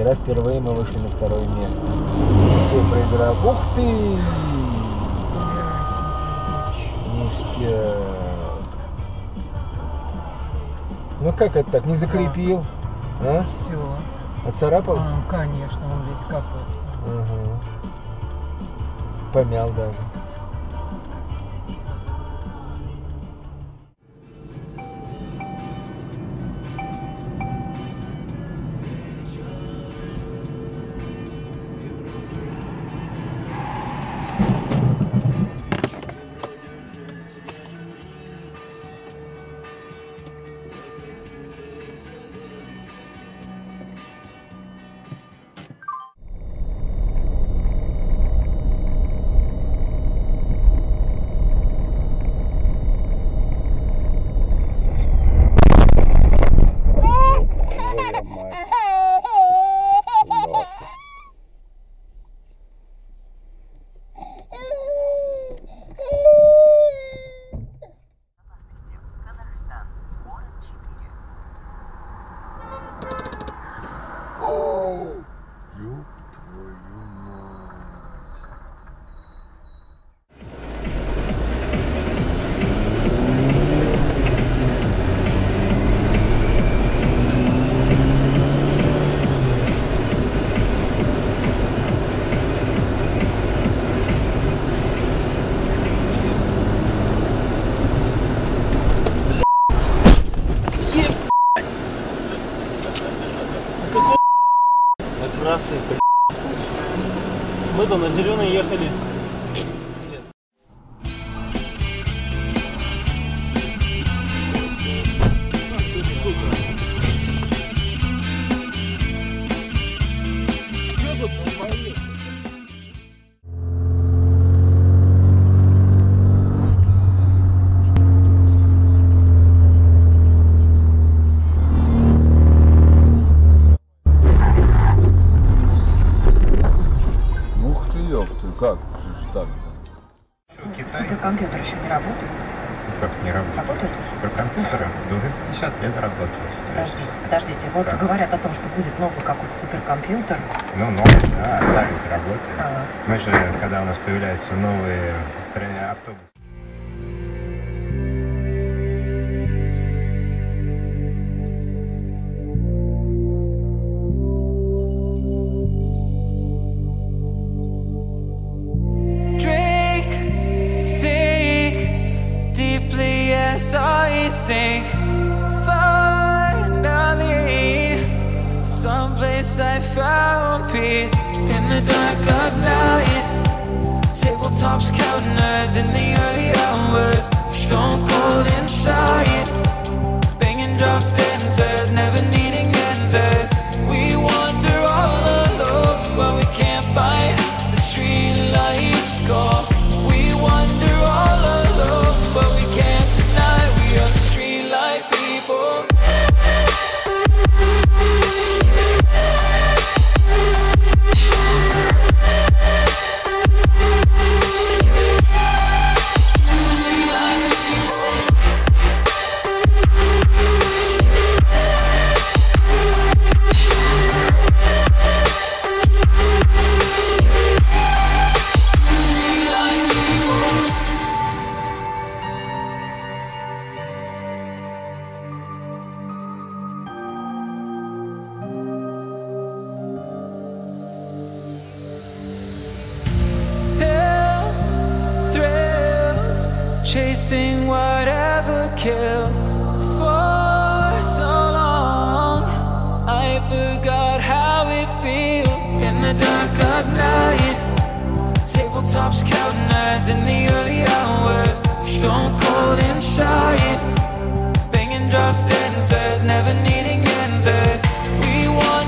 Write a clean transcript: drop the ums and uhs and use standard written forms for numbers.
Вчера впервые мы вышли на второе место. Все проиграл. Ух ты! Ништяк. Ну как это так? Не закрепил? А? Все. Отцарапал? Конечно, он весь капает. Ага. Помял даже. Красный, мы-то на зеленый ехали. Ты, сука. Чё тут поехали? Как? Так. Суперкомпьютер еще не работает? Как не работает? Работает? Суперкомпьютеры уже 50 лет работают. Подождите. Вот да. Говорят о том, что будет новый какой-то суперкомпьютер. Ну, новый, да, старый работает. Ага. Мы же, когда у нас появляются новые автобусы. I sink finally, someplace I found peace in the dark of night. Tabletops, counters in the early hours, stone cold inside, banging drops, dancers, never needing answers. We wander all alone, but we can't find the street lights go. We wander all alone, but we can't deny we are the street light people. Chasing whatever kills for so long, I forgot how it feels in the dark of night. Tabletops, counters in the early hours, stone cold inside, banging drops, dancers, never needing answers. We want